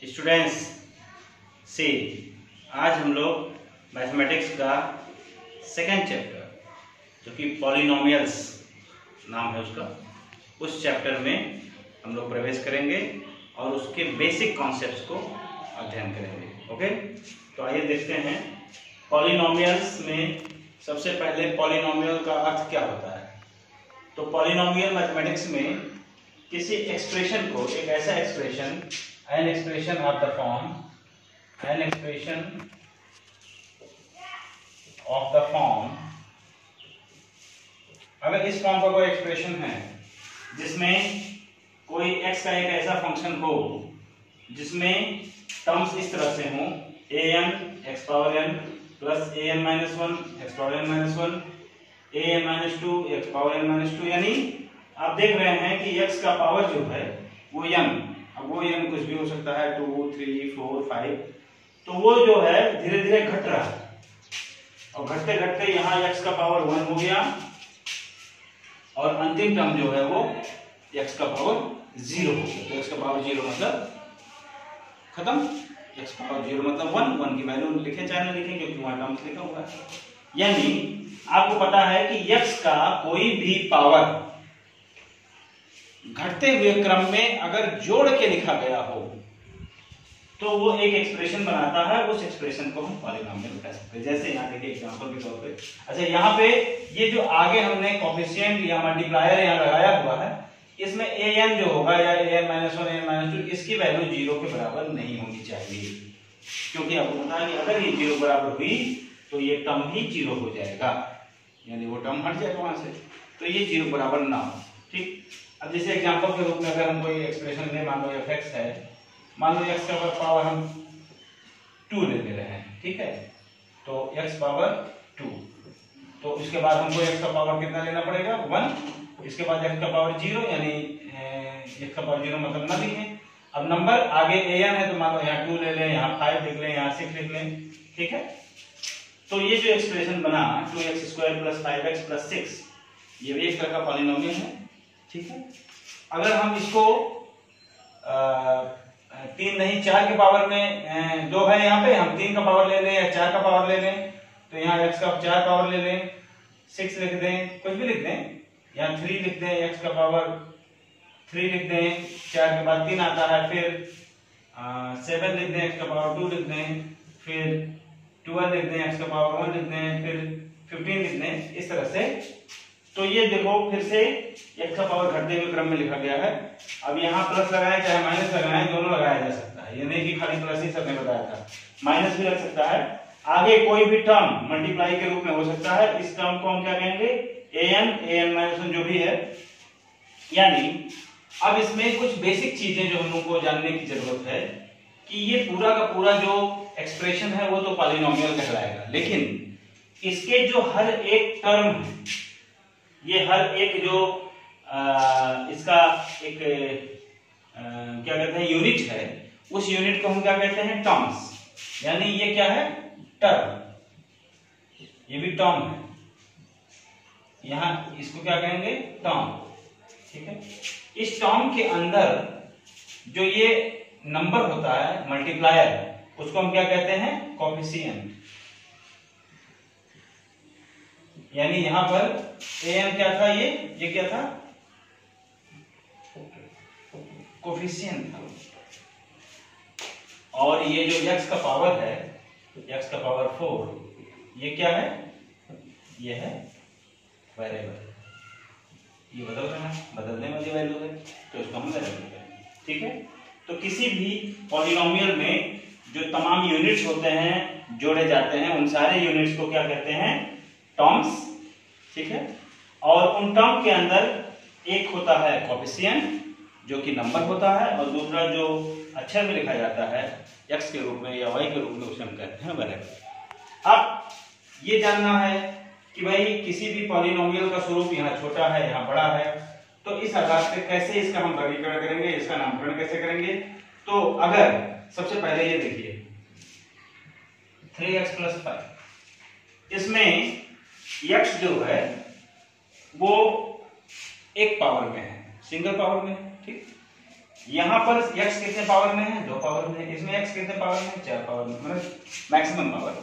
Students से आज हम लोग मैथमेटिक्स का सेकेंड चैप्टर जो कि पॉलिनोमियल्स नाम है उसका, उस चैप्टर में हम लोग प्रवेश करेंगे और उसके बेसिक कॉन्सेप्ट्स को अध्ययन करेंगे। ओके, तो आइए देखते हैं पॉलिनोमियल्स में सबसे पहले पॉलिनोमियल का अर्थ क्या होता है। तो पॉलिनोमियल मैथमेटिक्स में किसी एक्सप्रेशन को, एक ऐसा expression, an expression of the form, an expression of the form, अगर इस फॉर्म का कोई एक्सप्रेशन है जिसमें कोई x का एक ऐसा फंक्शन हो जिसमें टर्म्स इस तरह से हों an x power n plus an minus 1 x power n minus 1 an minus 2 x power n minus 2, यानी आप देख रहे हैं कि x का पावर जो है वो n, अब वो n कुछ भी हो सकता है, 2, 3, 4, 5, तो वो जो है धीरे धीरे घट रहा है और घटते घटते यहाँ x का पावर 1 हो गया और अंतिम टर्म जो है वो x का पावर 0 हो गया। तो x का पावर 0 मतलब खत्म, x पावर 0 मतलब 1 की वैल्यू लिखे चाहे न लिखे क्योंकि वहां टर्म्स लिखा हुआ है। यानी आपको पता है कि x का कोई भी पावर घटते हुए क्रम में अगर जोड़ के लिखा गया हो तो वो एक एक्सप्रेशन बनाता है, उस एक्सप्रेशन को हम पॉलिनोमियल कह सकते हैं। जैसे यहाँ देखिए एग्जांपल के तौर पे, अच्छा यहाँ पे ये जो आगे हमने कोफिशिएंट या मल्टीप्लायर यहाँ लगाया हुआ है, इसमें an जो होगा या an माइनस 1 an माइनस 2 इसकी वैल्यू 0 के बराबर नहीं होनी चाहिए, क्योंकि आपको पता है कि अगर ये 0 बराबर हुई तो ये टर्म ही 0 हो जाएगा, यानी वो टर्म हट जाएगा वहां से, तो ये 0 बराबर ना हो। ठीक, अब जैसे एग्जांपल के रूप में अगर हम कोई एक्सप्रेशन लें, मान लो f(x) है, मान लो x का पावर हम 2 ले रहे हैं, ठीक है, तो x पावर 2, तो इसके बाद हमको x का पावर कितना लेना पड़ेगा 1, इसके बाद x का पावर 0, यानी x का पावर 0 मतलब ना लिखें। अब नंबर आगे an है तो मान लो यहाँ 2 ले लें, यहाँ 5 लिख लें, यहाँ 6 लिख लें, ठीक है। तो ये जो एक्सप्रेशन बना 2x² प्लस 5x प्लस 6, ये भी एक तरह का पॉलिनोमियल है, ठीक है। अगर हम इसको 3 नहीं 4 के पावर में 2 है यहाँ पे, हम 3 का पावर ले लें या 4 का पावर ले लें, तो यहाँ x का 4 पावर ले लें, 6 लिख दें, कुछ भी लिख दें, यहाँ 3 लिख दें, x का पावर 3 लिख दें, 4 के बाद 3 आता है, फिर 7 लिख दें, x का पावर 2 लिख दें, फिर 12 लिख दें, x का पावर 1 लिख दें, फिर 15 लिख दें, इस तरह से। तो ये देखो फिर से x का पावर घटते हुए क्रम में लिखा गया है। अब यहाँ प्लस लगाएं चाहे माइनस लगाएं, दोनों लगाया जा सकता है, ये नहीं कि खाली प्लस ही सबने बताया था, माइनस भी रख सकता है। आगे कोई भी टर्म मल्टीप्लाई के रूप में हो सकता है, इस टर्म को हम क्या कहेंगे an माइनस 1 जो भी है। यानी अब इसमें कुछ बेसिक चीजें जो हम लोग को जानने की जरूरत है कि ये पूरा का पूरा जो एक्सप्रेशन है वो तो पॉलिनोमियल कहलाएगा, लेकिन इसके जो हर एक टर्म है, ये हर एक जो इसका एक क्या कहते हैं यूनिट है, उस यूनिट को हम क्या कहते हैं टर्म्स। यानी ये क्या है टर्म, ये भी टर्म है, यहां इसको क्या कहेंगे टर्म, ठीक है। इस टर्म के अंदर जो ये नंबर होता है मल्टीप्लायर, उसको हम क्या कहते हैं कोफिशिएंट। यानी यहां पर an क्या था, ये क्या था कोफिशिएंट था, और ये जो x का पावर है, x का पावर 4, ये क्या है, ये है वेरिएबल, ये बदल रहा है, बदलने वाली वैल्यू है, तो इसको हम वेरिएबल कहेंगे, ठीक है। तो किसी भी पॉलिनोमियल में जो तमाम यूनिट्स होते हैं जोड़े जाते हैं, उन सारे यूनिट्स को क्या कहते हैं टर्म्स, ठीक है। और उन टर्म के अंदर एक होता है कोफिशिएंट जो कि नंबर होता है, और दूसरा जो अक्षर में लिखा जाता है x के रूप में या y के रूप में, उसे हम कहते हैं वेरिएबल। अब ये जानना है कि भाई किसी भी पॉलिनोमियल का स्वरूप यहाँ छोटा है, यहाँ बड़ा है, तो इस आधार से कैसे इसका हम वर्गीकरण करेंगे, इसका नामकरण कैसे करेंगे। तो अगर सबसे पहले ये देखिए 3x प्लस 5, इसमें x जो है वो एक पावर में है, सिंगल पावर में, ठीक। यहाँ पर x कितने पावर में है, 2 पावर में है, इसमें x कितने पावर में है, 4 पावर में, मतलब मैक्सिमम पावर,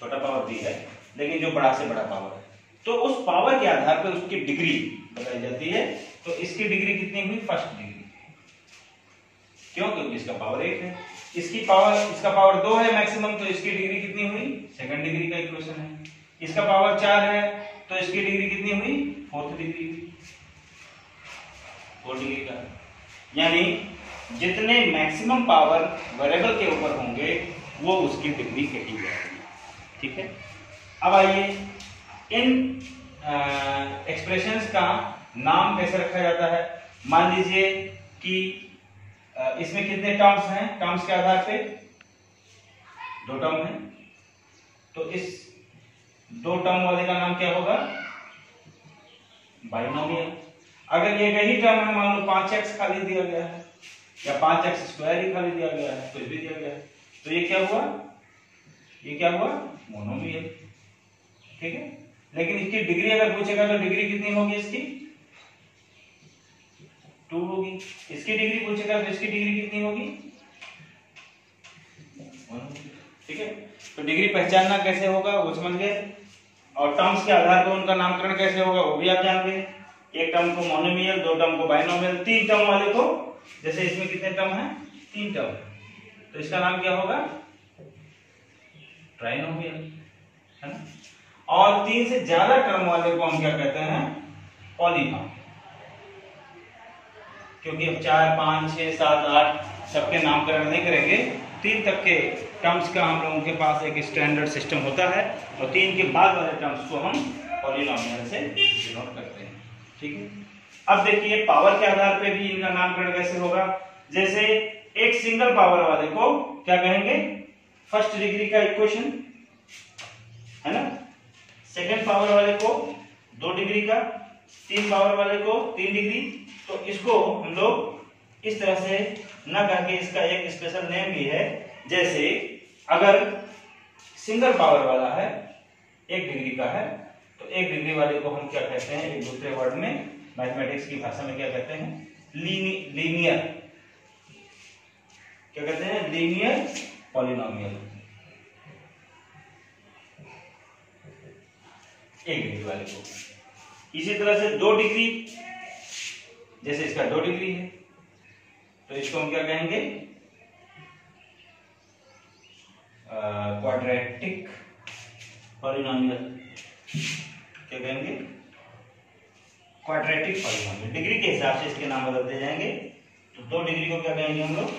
छोटा पावर भी है लेकिन जो बड़ा से बड़ा पावर है। तो उस पावर के आधार पर उसकी डिग्री बताई जाती है। तो इसकी डिग्री कितनी हुई, फर्स्ट डिग्री। क्यों, क्योंकि इसका पावर 1 है, इसका पावर 2 है मैक्सिमम, तो इसकी डिग्री कितनी हुई, सेकंड डिग्री का इक्वेशन है। इसका पावर 4 है तो इसकी डिग्री कितनी हुई, फोर्थ डिग्री हुई, 4 डिग्री का। यानी जितने मैक्सिमम पावर वेरिएबल के ऊपर होंगे वो उसकी डिग्री कही जाएगी। ठीक है, अब आइए इन एक्सप्रेशंस का नाम कैसे रखा जाता है। मान लीजिए कि इसमें कितने टर्म्स हैं, टर्म्स के आधार पे 2 टर्म है, तो इस 2 टर्म वाले का नाम क्या होगा, बाइनोमियल। अगर ये वही टर्म है, मान लो 5x खाली दिया गया है या 5x² ही खाली दिया गया है, कुछ भी दिया गया है, तो ये क्या हुआ, ये क्या हुआ, मोनोमियल। ठीक है, लेकिन इसकी डिग्री अगर पूछेगा तो डिग्री कितनी होगी, इसकी 2 होगी। इसकी डिग्री पूछेगा तो इसकी डिग्री कितनी होगी, 1। ठीक है, तो डिग्री पहचानना कैसे होगा वो समझ गए, और टर्म्स के आधार पर उनका नामकरण कैसे होगा वो भी आप जान गए। एक टर्म को मोनोमियल, 2 टर्म को बाइनोमियल, 3 टर्म वाले को, जैसे इसमें कितने टर्म हैं, 3 टर्म, तो इसका नाम क्या होगा, ट्राइनोमियल, है ना। और 3 से ज्यादा टर्म वाले को हम क्या कहते हैं, पॉलीनॉम, क्योंकि अब 4, 5, 6, 7, 8 सबके नामकरण नहीं करेंगे, 3 तक के टर्म्स का हम लोगों के पास एक स्टैंडर्ड सिस्टम होता है, और 3 के बाद वाले टर्म्स को हम पॉलीनॉमियल से डिनोट करते हैं। ठीक है, अब देखिए पावर के आधार पे भी इनका नामकरण कैसे होगा। जैसे एक सिंगल पावर वाले को क्या कहेंगे, फर्स्ट डिग्री का इक्वेशन, है ना। सेकंड पावर वाले को 2 डिग्री का, 3 पावर वाले को 3 डिग्री। तो इसको हम लोग इस तरह से न करके इसका एक स्पेशल नेम भी है। जैसे अगर सिंगल पावर वाला है, 1 डिग्री का है, तो 1 डिग्री वाले को हम क्या कहते हैं, एक दूसरे वर्ड में मैथमेटिक्स की भाषा में क्या कहते हैं, लीनियर, क्या कहते हैं, लीनियर पॉलिनोमियल। 1 डिग्री वाले को। इसी तरह से 2 डिग्री, जैसे इसका 2 डिग्री है तो इसको हम क्या कहेंगे, क्वाड्रेटिक पॉलिनोमियल। क्या कहेंगे, क्वाड्रेटिक पॉलिनोमियल। डिग्री के हिसाब से इसके नाम बदलते जाएंगे। तो 2 डिग्री को क्या कहेंगे हम लोग,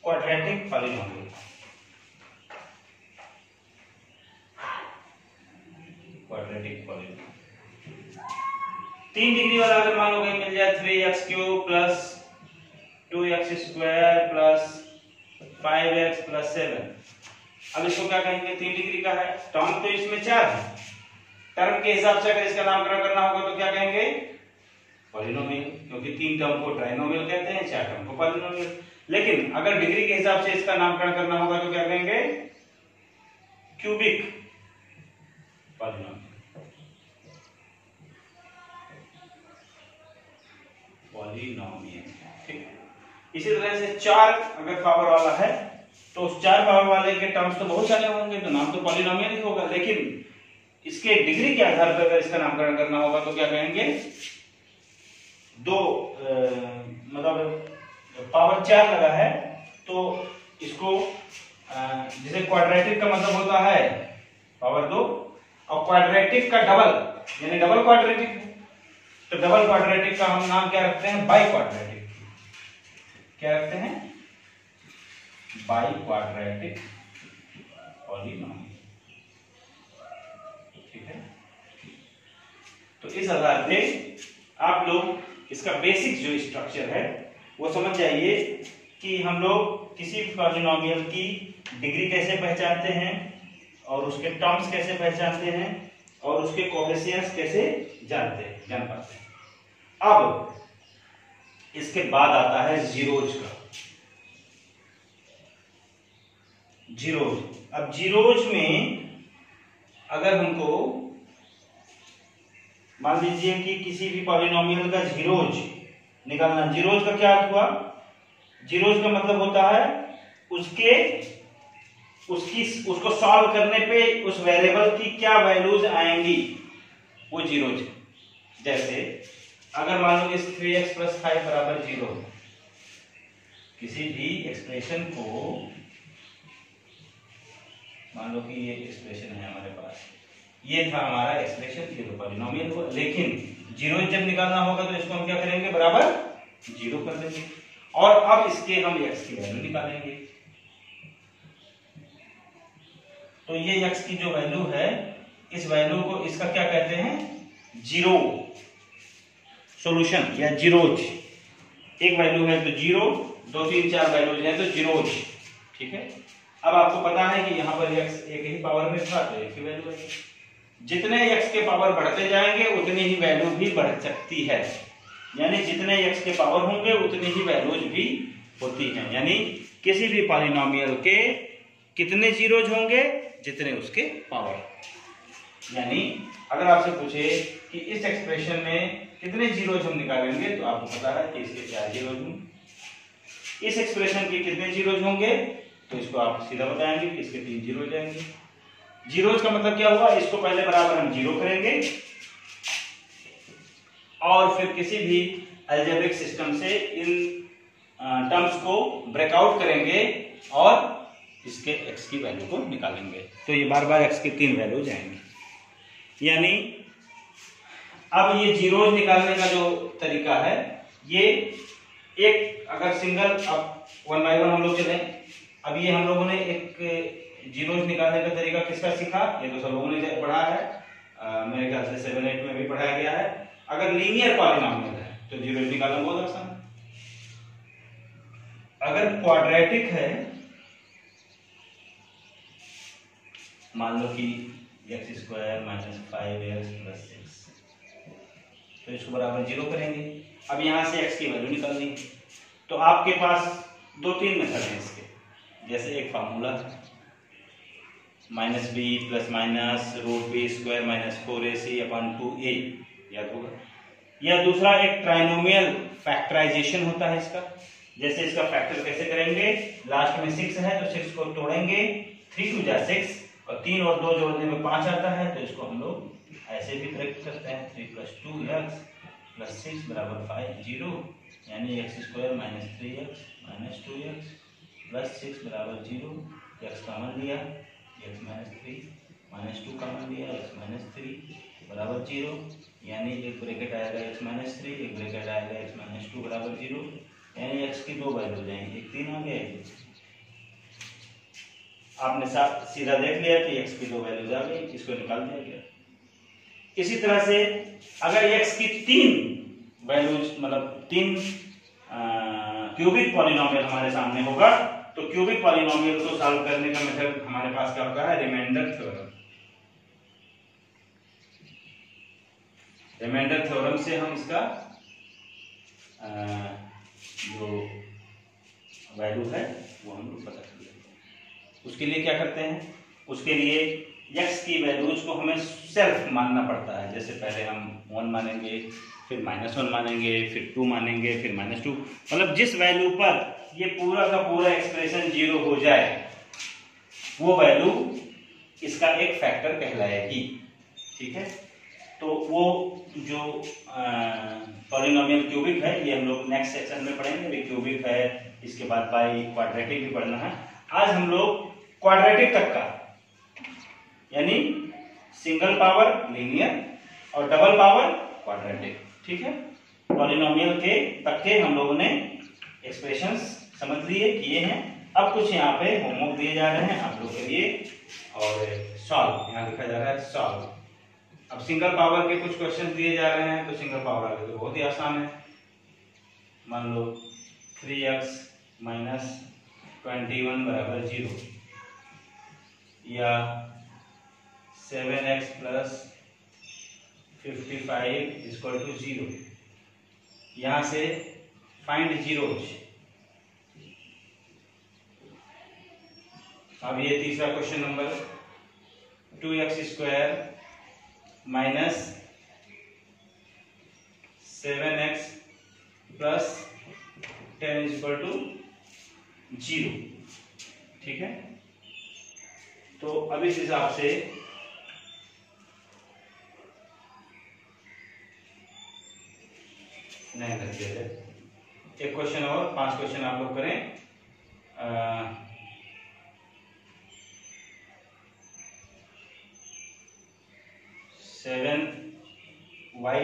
quadratic polynomial. Quadratic polynomial. 3 degree वाला अगर मान लो कहीं मिल जाए 3x³ plus 2x² plus 5x plus 7, अब इसको क्या कहेंगे, 3 डिग्री का है, टर्म तो इसमें 4 है, टर्म के हिसाब से अगर इसका नामकरण करना होगा तो क्या कहेंगे, पॉलिनोमियल, क्योंकि 3 टर्म को ट्राइनोमियल कहते हैं, 4 टर्म को पॉलिनोमियल। लेकिन अगर डिग्री के हिसाब से इसका नामकरण करना होगा तो क्या कहेंगे, क्यूबिक पॉलिनोमियल। ठीक। इसी तरह से 4 अगर पावर वाला है तो उस 4 पावर वाले के टर्म्स तो बहुत सारे होंगे, तो नाम तो पॉलिनोमियल ही होगा। लेकिन इसके डिग्री के आधार पर अगर इसका नामकरण करना होगा तो क्या कहेंगे, 2 मतलब पावर 4 लगा है तो इसको जैसे क्वाड्रेटिक का मतलब होता है पावर 2, और क्वाड्रेटिक का डबल यानी डबल क्वाड्रेटिक है, तो डबल क्वाड्रेटिक का हम नाम क्या रखते हैं, बाई क्वाड्रेटिक। क्या रखते हैं, बाई क्वाड्रेटिक पॉलिनोमियल। ठीक है, तो इस आधार पे आप लोग इसका बेसिक जो स्ट्रक्चर है वो समझ जाइए कि हम लोग किसी पॉलिनोमियल की डिग्री कैसे पहचानते हैं, और उसके टर्म्स कैसे पहचानते हैं, और उसके कोएफिशिएंट्स कैसे जान पाते हैं। अब इसके बाद आता है जीरोज का। जीरोज, अब जीरोज में अगर हमको मान लीजिए कि किसी भी पॉलिनोमियल का जीरोज निकालना, जीरोज का क्या अर्थ हुआ, जीरोज का मतलब होता है उसको सॉल्व करने पे उस वेरिएबल की क्या वैल्यूज आएंगी, वो जीरोज। जैसे अगर मान लो इस 3x + 5 = 0, किसी भी एक्सप्रेशन को, मान लो कि ये एक्सप्रेशन है हमारे पास, ये था हमारा एक्सप्रेशन, ये तो पॉलिनोमियल हुआ, लेकिन जीरो जब निकालना होगा तो इसको हम क्या करेंगे, बराबर 0 कर देंगे। और अब इसके हम x की वैल्यू निकालेंगे। तो ये x की जो वैल्यू है, इस वैल्यू को, इसका क्या कहते हैं, जीरो सॉल्यूशन या जीरोज। एक वैल्यू है तो 0, 2, 3, 4 वैल्यूज हैं तो जीरोज। ठीक है, अब आपको पता है कि यहाँ पर x एक ही पावर में था तो एक ही वैल्यू है। जितने x के पावर बढ़ते जाएंगे उतनी ही वैल्यू भी बढ़ सकती है, यानी जितने x के पावर होंगे उतनी ही वैल्यूज भी होती हैं। यानी किसी भी पॉलिनोमियल के कितने जीरोज होंगे, जितने उसके पावर। यानी अगर आपसे पूछे कि इस एक्सप्रेशन में कितने जीरोज हम निकालेंगे, तो आपको पता है कि इसके 4 जीरोज होंगे। इस एक्सप्रेशन के कितने जीरोज होंगे, तो इसको आप सीधा बताएंगे कि इसके 3 जीरो जाएंगे। जीरोज का मतलब क्या हुआ, इसको पहले बराबर हम 0 करेंगे और फिर किसी भी अलजेब्रिक सिस्टम से इन टर्म्स को ब्रेकआउट करेंगे और इसके x की वैल्यू को निकालेंगे। तो ये बार बार x के 3 वैल्यू जाएंगे। यानी अब ये जीरोज निकालने का जो तरीका है, ये एक अगर सिंगल, अब 1 बाय 1 हम लोग चलें। अब ये हम लोगों ने एक जीरोज निकालने का तरीका किसका सीखा, ये तो सब लोगों ने पढ़ा है, मेरे ख्याल से 7, 8 में भी पढ़ाया गया है। अगर लीनियर पॉलिनोमियल है तो जीरोज निकालना बहुत आसान है। अगर क्वाड्रेटिक है, मान लो कि x² - 5x + 6, तो इसको बराबर 0 करेंगे। अब यहां से x की वैल्यू निकालनी है, तो आपके पास 2-3 मेथड हैं इसके। जैसे एक फार्मूला -b + √b² - 4ac/2a, याद होगा। या दूसरा एक ट्राइनोमियल फैक्टराइजेशन होता है इसका। जैसे इसका फैक्टर कैसे करेंगे, लास्ट में 6 है तो 6 को तोड़ेंगे, 3 × 2 = 6 और 3 और 2 जोड़ने में 5 आता है, तो इसको हम लोग ऐसे भी प्रैक्टिस करते हैं। 3 + 2x + 6 = 5, 0, यानी x² - 3x - 2x + 6 = 0। x common लिया, x - 3 - 2 कॉमन लिया, x - 3 = 0, यानी एक ब्रैकेट आएगा x - 3, एक ब्रैकेट आएगा x - 2 = 0, यानी x की 2 वैल्यू जाएंगी, एक 3 आ गया, एक 2। आपने सीधा देख लिया कि x की 2 वैल्यूज आ गई, इसको निकाल दिया गया। इसी तरह से अगर x की 3 वैल्यूज, मतलब 3 क्यूबिक पॉलिनोमियल हमारे सामने होगा, तो क्यूबिक पॉलिनोमियल को सॉल्व करने का मेथड हमारे पास क्या होता है, रिमाइंडर थ्योरम। रिमाइंडर थ्योरम से हम इसका जो वैल्यू है वो हम लोग पता कर लेते हैं। उसके लिए क्या करते हैं, उसके लिए x की वैल्यूज को हमें सेल्फ मानना पड़ता है। जैसे पहले हम 1 मानेंगे, फिर -1 मानेंगे, फिर 2 मानेंगे, फिर -2, मतलब जिस वैल्यू पर ये पूरा का पूरा एक्सप्रेशन 0 हो जाए, वो वैल्यू इसका एक फैक्टर कहलाएगी। ठीक है, तो वो जो पॉलिनोमियल क्यूबिक है, ये हम लोग नेक्स्ट सेक्शन में पढ़ेंगे। भी क्यूबिक है, इसके बाद बाई क्वाड्रेटिक भी पढ़ना है। आज हम लोग क्वाड्रेटिक तक का, यानी सिंगल पावर लीनियर और डबल पावर क्वाड्रेटिक, ठीक है, पॉलिनोमियल के तक के हम लोगों ने एक्सप्रेशंस समझ लिए, किए हैं। अब कुछ यहाँ पे होमवर्क दिए जा रहे हैं आप लोग के लिए, और सॉल्व यहाँ लिखा जा रहा है सॉल्व। अब सिंगल पावर के कुछ क्वेश्चन दिए जा रहे हैं, तो सिंगल पावर वाले तो बहुत ही आसान है। मान लो 3x - 21 = 0 या 7x + 55 = 0। यहां से फाइंड जीरोज। अब ये तीसरा क्वेश्चन नंबर 2x² - 7x + 10 = 0। ठीक है, तो अब इस हिसाब से नहीं रख दिया जाए। एक क्वेश्चन और, 5 क्वेश्चन आप लोग करें। 7y²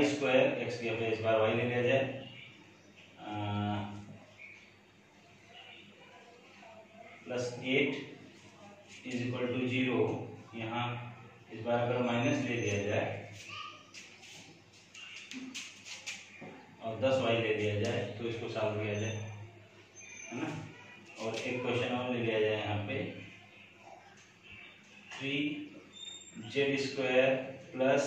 x की जगह इस बार y ले लिया जाए, +8 = 0। यहाँ इस बार अगर माइनस ले लिया जाए और 10y ले लिया जाए तो इसको सॉल्व किया जाए, है ना। और एक क्वेश्चन और ले लिया जाए यहाँ पे, 3z² प्लस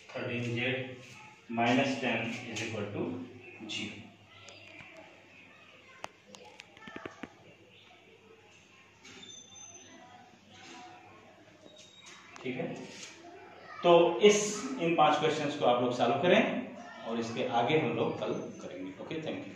13z - 10 = 0। ठीक है, तो इन 5 क्वेश्चंस को आप लोग सॉल्व करें और इसके आगे हम लोग कल करेंगे। Okay, thank you.